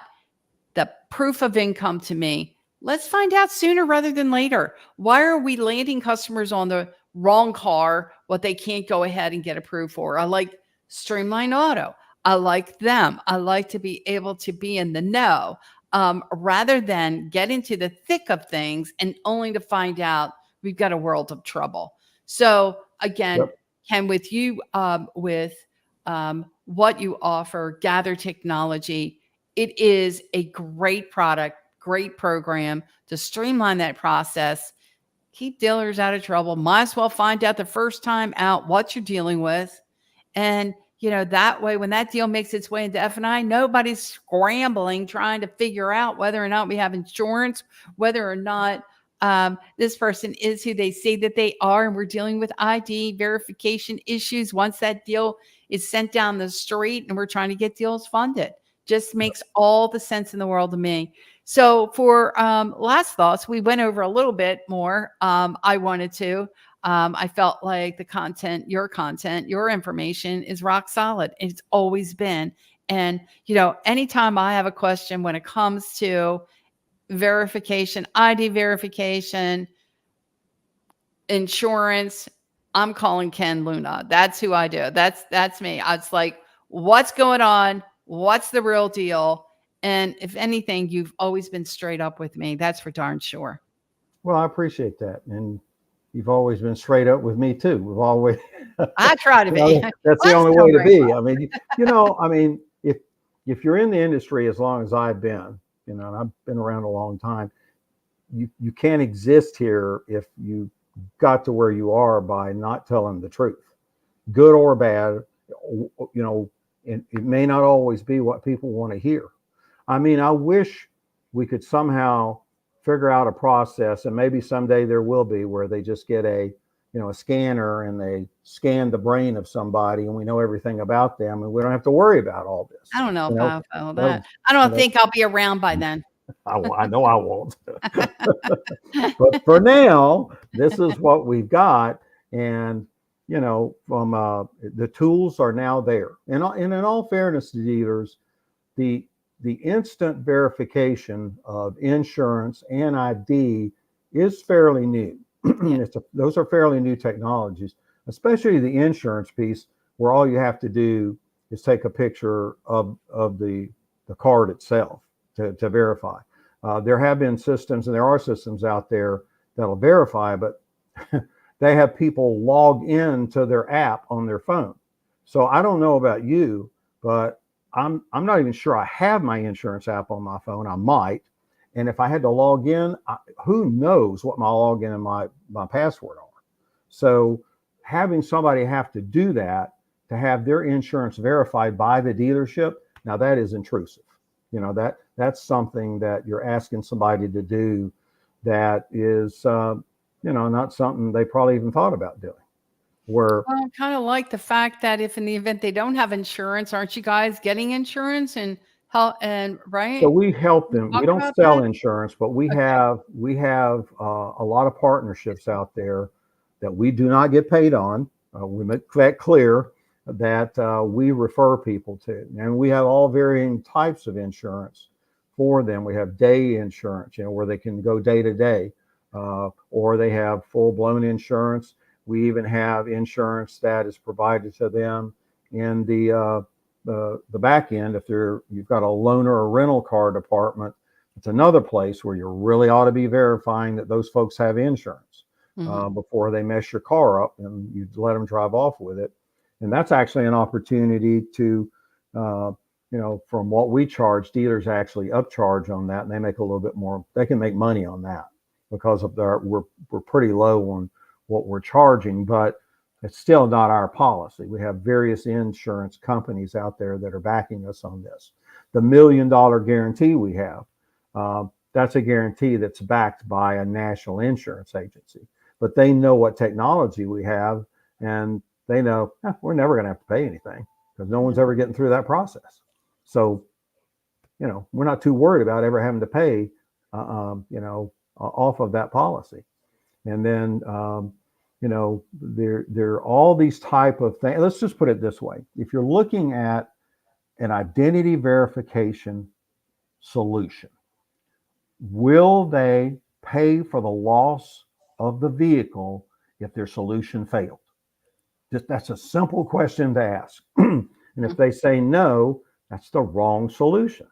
Speaker 1: the proof of income, to me, let's find out sooner rather than later. Why are we landing customers on the wrong car, what they can't go ahead and get approved for. I like Streamline Auto. I like them. I like to be able to be in the know, rather than get into the thick of things and only to find out we've got a world of trouble. So again,
Speaker 2: Yep.
Speaker 1: Ken, with you, with what you offer, Gather Technology, it is a great product, great program to streamline that process, keep dealers out of trouble. Might as well find out the first time out what you're dealing with. And, that way, when that deal makes its way into F&I, nobody's scrambling trying to figure out whether or not we have insurance, whether or not this person is who they say that they are. And we're dealing with ID verification issues once that deal is sent down the street and we're trying to get deals funded. Just makes all the sense in the world to me. So for last thoughts, we went over a little bit more. I wanted to. I felt like your information is rock solid. It's always been. And, anytime I have a question when it comes to verification, ID verification, insurance, I'm calling Ken Luna. That's who I do. That's me. It's like, what's going on? What's the real deal? And if anything, you've always been straight up with me. That's for darn sure.
Speaker 2: Well, I appreciate that. And you've always been straight up with me too. We've always,
Speaker 1: I try to be.
Speaker 2: that's the
Speaker 1: Well,
Speaker 2: only
Speaker 1: that's
Speaker 2: way to
Speaker 1: very
Speaker 2: be. I mean, I mean, if you're in the industry as long as I've been, and I've been around a long time, you can't exist here if you got to where you are by not telling the truth, good or bad. And it may not always be what people want to hear. I mean, I wish we could somehow figure out a process, and maybe someday there will be, where they just get a scanner and they scan the brain of somebody and we know everything about them and we don't have to worry about all this.
Speaker 1: I don't know if I'll follow
Speaker 2: That-
Speaker 1: that. I don't think I'll be around by then.
Speaker 2: I know I won't. But for now, this is what we've got. And, from the tools are now there. And in all fairness to dealers, the instant verification of insurance and ID is fairly new. Those are fairly new technologies, especially the insurance piece, where all you have to do is take a picture of the card itself to verify. There have been systems, and there are systems out there that'll verify, but they have people log in to their app on their phone. So I don't know about you, but I'm not even sure I have my insurance app on my phone. I might. And if I had to log in, who knows what my login and my password are. So having somebody have to do that to have their insurance verified by the dealership, now that is intrusive. That's something that you're asking somebody to do that is, not something they probably even thought about doing. Well,
Speaker 1: I kind of like the fact that if in the event they don't have insurance, aren't you guys getting insurance and help? And right?
Speaker 2: So we help them. We
Speaker 1: Talk
Speaker 2: don't
Speaker 1: about
Speaker 2: sell
Speaker 1: that?
Speaker 2: insurance, but we
Speaker 1: Okay.
Speaker 2: have a lot of partnerships out there that we do not get paid on. We make that clear, that we refer people to, and we have all varying types of insurance for them. We have day insurance, where they can go day to day, or they have full blown insurance. We even have insurance that is provided to them in the back end. If you've got a loaner or rental car department, it's another place where you really ought to be verifying that those folks have insurance before they mess your car up and you let them drive off with it. And that's actually an opportunity to, from what we charge, dealers actually upcharge on that, and they make a little bit more. They can make money on that because of we're pretty low on what we're charging, but it's still not our policy. We have various insurance companies out there that are backing us on this. The $1 million guarantee we have, that's a guarantee that's backed by a national insurance agency. But they know what technology we have, and they know we're never going to have to pay anything because no one's ever getting through that process. So, we're not too worried about ever having to pay, off of that policy. And then, there are all these type of things. Let's just put it this way. If you're looking at an identity verification solution, will they pay for the loss of the vehicle if their solution failed? Just that's a simple question to ask. And if they say no, that's the wrong solution.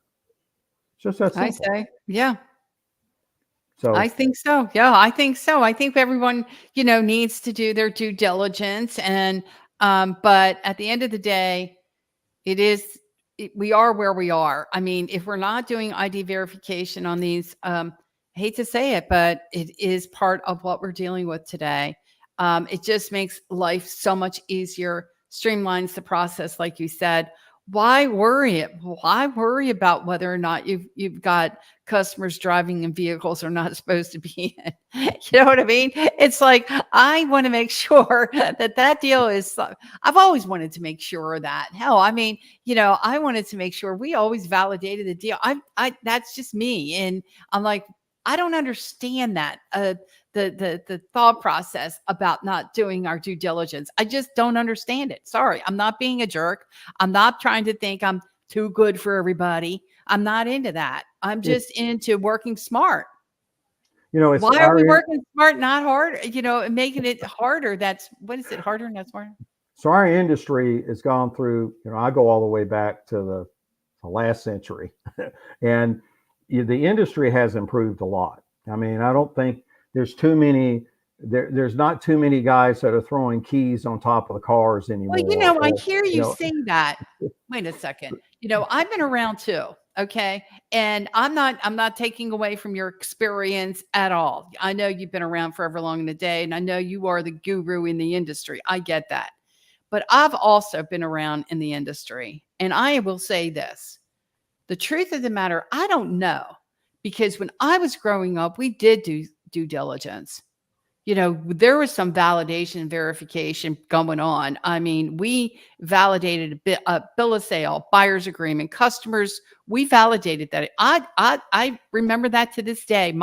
Speaker 2: It's just that
Speaker 1: I
Speaker 2: simple.
Speaker 1: say, yeah, I
Speaker 2: So
Speaker 1: think so. Yeah, I think so. I think everyone, needs to do their due diligence. And, but at the end of the day, it is we are where we are. I mean, if we're not doing ID verification on these, I hate to say it, but it is part of what we're dealing with today. It just makes life so much easier, streamlines the process, like you said. Why worry it? Why worry about whether or not you've got customers driving in vehicles they're not supposed to be in? You know what I mean? It's like I want to make sure that deal is. I've always wanted to make sure that. Hell, I mean, I wanted to make sure we always validated the deal. That's just me. And I'm like, I don't understand that. The thought process about not doing our due diligence. I just don't understand it. Sorry. I'm not being a jerk. I'm not trying to think I'm too good for everybody. I'm not into that. I'm
Speaker 2: it's
Speaker 1: just into working smart.
Speaker 2: it's
Speaker 1: Why are we
Speaker 2: our
Speaker 1: working smart, not hard? And making it harder. What is it? Harder, not smarter?
Speaker 2: so our industry has gone through. I go all the way back to the last century, and the industry has improved a lot. I mean, I don't think there's too many. There's not too many guys that are throwing keys on top of the cars
Speaker 1: Well,
Speaker 2: anymore.
Speaker 1: I
Speaker 2: Or,
Speaker 1: hear
Speaker 2: you
Speaker 1: you
Speaker 2: know,
Speaker 1: say that. Wait a second. I've been around too. Okay. And I'm not taking away from your experience at all. I know you've been around forever long in the day, and I know you are the guru in the industry. I get that. But I've also been around in the industry. And I will say this. The truth of the matter, I don't know. Because when I was growing up, we did do due diligence. There was some validation and verification going on. I mean, we validated a bill of sale, buyer's agreement, customers. We validated that. I remember that to this day.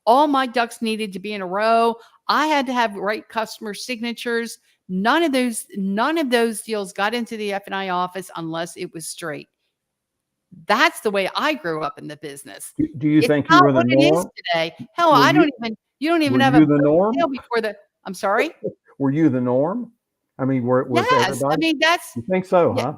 Speaker 1: All my ducks needed to be in a row. I had to have right customer signatures. None of those deals got into the F&I office unless it was straight. That's the way I grew up in the business.
Speaker 2: do you
Speaker 1: It's
Speaker 2: think you
Speaker 1: not
Speaker 2: were the
Speaker 1: what it is
Speaker 2: norm?
Speaker 1: today. Hell,
Speaker 2: Were
Speaker 1: I
Speaker 2: you
Speaker 1: don't even you don't even
Speaker 2: were
Speaker 1: have a
Speaker 2: you
Speaker 1: bill
Speaker 2: the
Speaker 1: of
Speaker 2: norm?
Speaker 1: sale before I'm sorry?
Speaker 2: Were you the norm? I mean, was
Speaker 1: Yes. I
Speaker 2: everybody?
Speaker 1: mean, that's
Speaker 2: You think so,
Speaker 1: yeah,
Speaker 2: huh?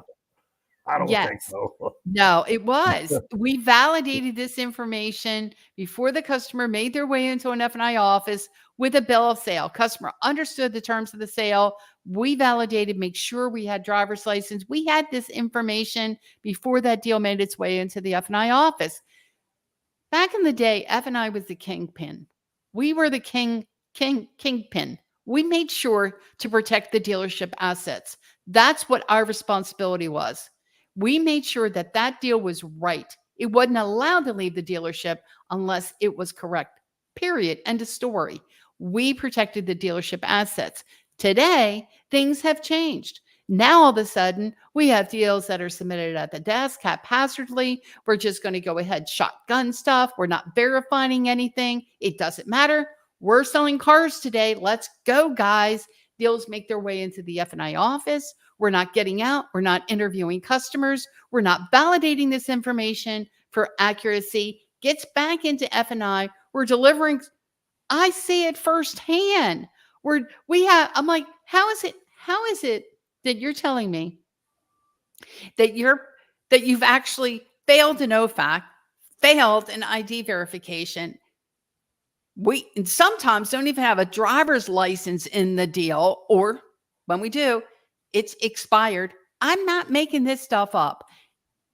Speaker 2: I don't think
Speaker 1: yes.
Speaker 2: so.
Speaker 1: No, it was. We validated this information before the customer made their way into an F&I office with a bill of sale. Customer understood the terms of the sale. We validated, make sure we had driver's license. We had this information before that deal made its way into the F&I office. Back in the day, F&I was the kingpin. We were the kingpin. We made sure to protect the dealership assets. That's what our responsibility was. We made sure that deal was right. It wasn't allowed to leave the dealership unless it was correct. Period. End of story. We protected the dealership assets. Today, things have changed. Now, all of a sudden, we have deals that are submitted at the desk haphazardly. We're just going to go ahead, shotgun stuff. We're not verifying anything. It doesn't matter. We're selling cars today. Let's go, guys. Deals make their way into the F&I office. We're not getting out. We're not interviewing customers. We're not validating this information for accuracy. Gets back into F&I. We're delivering. I see it firsthand. I'm like, how is it that you're telling me that you've actually failed an OFAC, failed an ID verification? We sometimes don't even have a driver's license in the deal, or when we do, it's expired. I'm not making this stuff up.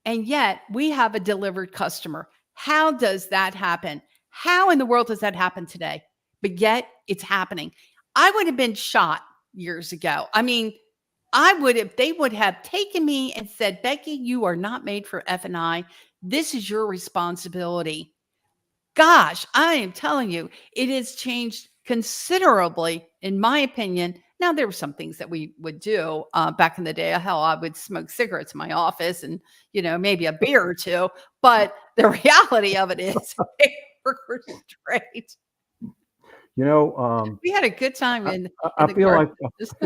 Speaker 1: And yet we have a delivered customer. How does that happen? How in the world does that happen today? But yet it's happening. I would have been shot years ago. I mean, they would have taken me and said, Becky, you are not made for F&I. This is your responsibility. Gosh, I am telling you, it has changed considerably, in my opinion. Now, there were some things that we would do back in the day. Hell, I would smoke cigarettes in my office and, maybe a beer or two. But the reality of it is, we're straight. We had a good time
Speaker 2: I,
Speaker 1: in
Speaker 2: I
Speaker 1: the
Speaker 2: feel
Speaker 1: car.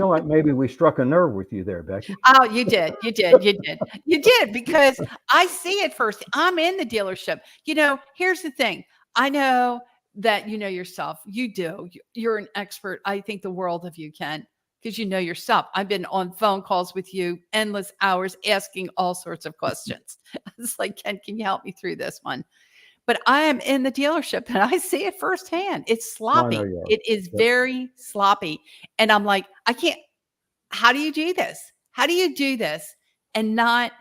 Speaker 2: like maybe we struck a nerve with you there, Becky.
Speaker 1: Oh, you did. You did. You did. You did, because I see it first. I'm in the dealership. Here's the thing. I know that you know yourself. You do. You're an expert. I think the world of you, Ken, because you know yourself. I've been on phone calls with you endless hours asking all sorts of questions. It's like, Ken, can you help me through this one? But I am in the dealership and I see it firsthand. It's
Speaker 2: Well, I know
Speaker 1: sloppy.
Speaker 2: you are.
Speaker 1: It is
Speaker 2: Yep.
Speaker 1: very sloppy. And I'm like, I can't, how do you do this? How do you do this and not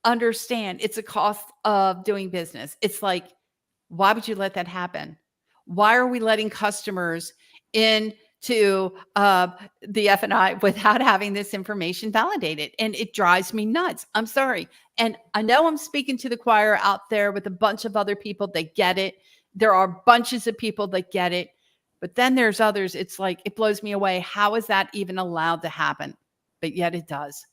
Speaker 1: understand it's a cost of doing business? It's like, why would you let that happen? Why are we letting customers into the F&I without having this information validated? And it drives me nuts. I'm sorry. And I know I'm speaking to the choir out there with a bunch of other people that get it. There are bunches of people that get it. But then there's others. It's like, it blows me away. How is that even allowed to happen? But yet it does.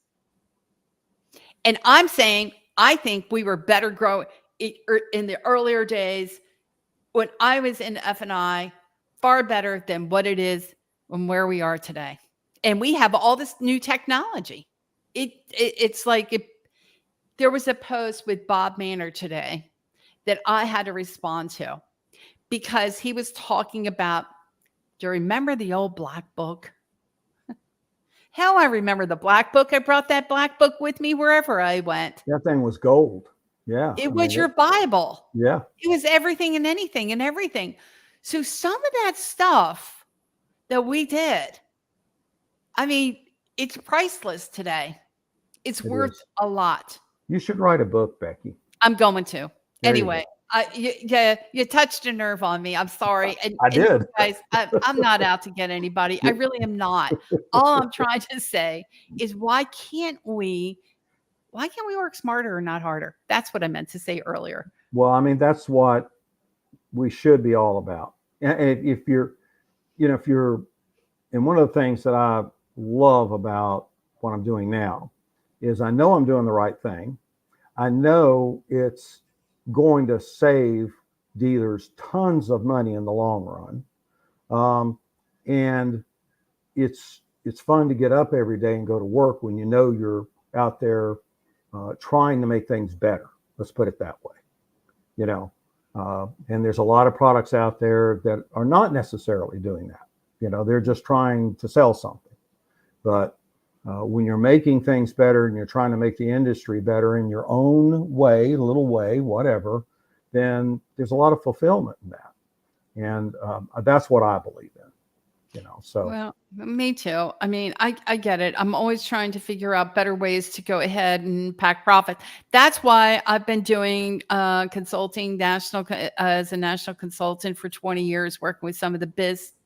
Speaker 1: And I'm saying, I think we were better growing in the earlier days when I was in F&I, far better than what it is and where we are today. And we have all this new technology. It's like there was a post with Bob Manor today that I had to respond to because he was talking about, do you remember the old black book? Hell, I remember the black book. I brought that black book with me wherever I went.
Speaker 2: That thing was gold. Yeah.
Speaker 1: It was your Bible.
Speaker 2: Yeah.
Speaker 1: It was everything and anything and everything. So some of that stuff that we did, I mean, it's priceless today. It's worth a lot.
Speaker 2: You should write a book, Becky.
Speaker 1: I'm going to.
Speaker 2: There
Speaker 1: Anyway, you touched a nerve on me. I'm sorry.
Speaker 2: I did.
Speaker 1: Guys, I'm not out to get anybody. I really am not. All I'm trying to say is why can't we work smarter and not harder? That's what I meant to say earlier.
Speaker 2: Well, I mean, that's what we should be all about. And if you're, and one of the things that I love about what I'm doing now is I know I'm doing the right thing. I know it's going to save dealers tons of money in the long run. And it's fun to get up every day and go to work when you know you're out there trying to make things better. Let's put it that way. And there's a lot of products out there that are not necessarily doing that. They're just trying to sell something. But when you're making things better and you're trying to make the industry better in your own way, little way, whatever, then there's a lot of fulfillment in that. And that's what I believe in. So.
Speaker 1: Well, me too. I mean, I get it. I'm always trying to figure out better ways to go ahead and pack profit. That's why I've been doing consulting as a national consultant for 20 years, working with some of the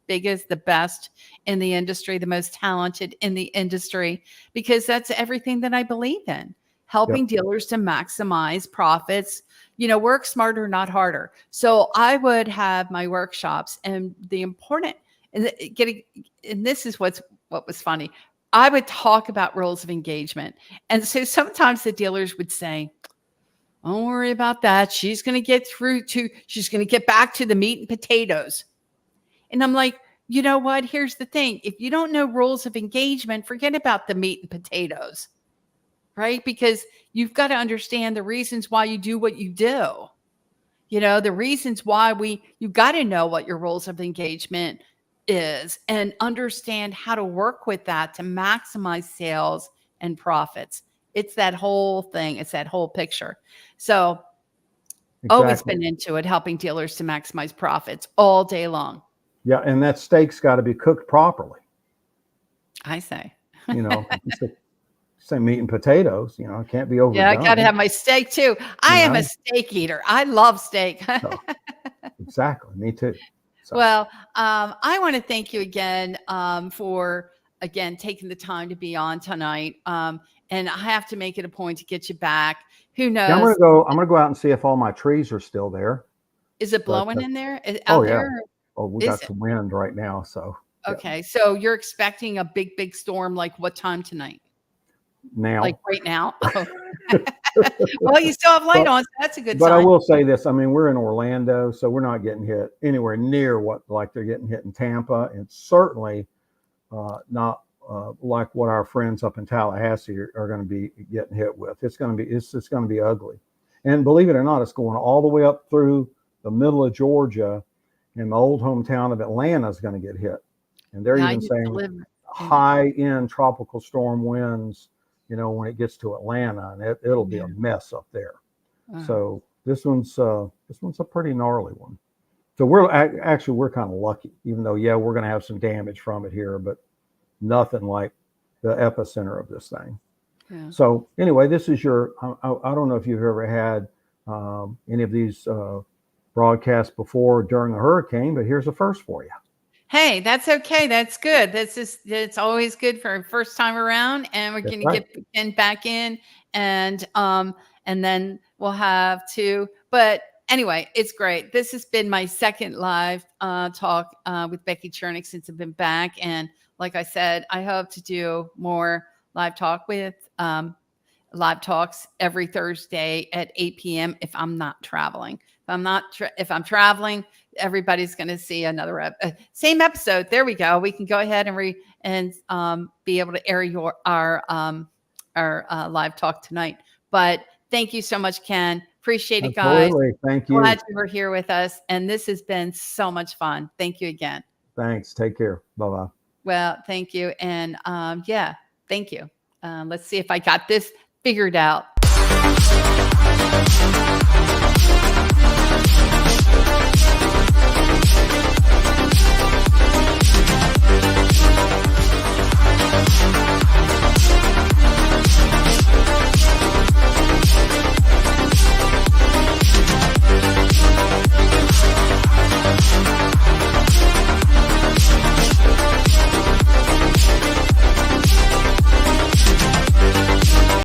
Speaker 1: biggest, the best in the industry, the most talented in the industry, because that's everything that I believe in. Helping dealers to maximize profits, work smarter, not harder. So I would have my workshops, and the important and this is what was funny. I would talk about rules of engagement. And so sometimes the dealers would say, don't worry about that. She's going to get back to the meat and potatoes. And I'm like, you know what? Here's the thing. If you don't know rules of engagement, forget about the meat and potatoes, right? Because you've got to understand the reasons why you do what you do. The reasons why you've got to know what your rules of engagement is and understand how to work with that to maximize sales and profits. It's that whole thing. It's that whole picture. So always been into it, helping dealers to maximize profits all day long.
Speaker 2: Yeah. And that steak's got to be cooked properly.
Speaker 1: I say,
Speaker 2: say meat and potatoes, it can't be overdone.
Speaker 1: Yeah, I got to have my steak too. I am a steak eater. I love steak.
Speaker 2: Exactly. Me too. So.
Speaker 1: Well, I want to thank you again for taking the time to be on tonight. And I have to make it a point to get you back. Who knows?
Speaker 2: Yeah, I'm gonna go out and see if all my trees are still there.
Speaker 1: Is it blowing in there? Out there?
Speaker 2: Oh, we got some wind right now. So
Speaker 1: okay. So you're expecting a big storm like what time tonight?
Speaker 2: Now.
Speaker 1: Like right now? Well, you still have light on, so that's a good sign.
Speaker 2: But I will say this. I mean, we're in Orlando, so we're not getting hit anywhere near what like they're getting hit in Tampa, and certainly not like what our friends up in Tallahassee are going to be getting hit with. It's going to be ugly. And believe it or not, it's going all the way up through the middle of Georgia and my old hometown of Atlanta is going to get hit. And they're
Speaker 1: Yeah, I
Speaker 2: even
Speaker 1: used to
Speaker 2: saying
Speaker 1: live in
Speaker 2: high-end tropical storm winds, when it gets to Atlanta, and it'll be a mess up there. So this one's a pretty gnarly one. So we're kind of lucky, even though we're going to have some damage from it here, but nothing like the epicenter of this thing.
Speaker 1: Yeah.
Speaker 2: So anyway, this is your. I don't know if you've ever had any of these broadcasts before during a hurricane, but here's a first for you.
Speaker 1: Hey, that's okay. That's good. It's always good for a first time around, and we're going to get Ken back in, and then we'll have two. But anyway, it's great. This has been my second live talk with Becky Chernek since I've been back, and like I said, I hope to do more live talks every Thursday at 8 p.m. if I'm not traveling. If I'm traveling, everybody's going to see another same episode. There we go. We can go ahead and be able to air our live talk tonight. But thank you so much, Ken. Appreciate it, guys.
Speaker 2: Absolutely. Thank you.
Speaker 1: Glad you were here with us, and this has been so much fun. Thank you again.
Speaker 2: Thanks. Take care. Bye-bye.
Speaker 1: Well, thank you, and thank you. Let's see if I got this figured out.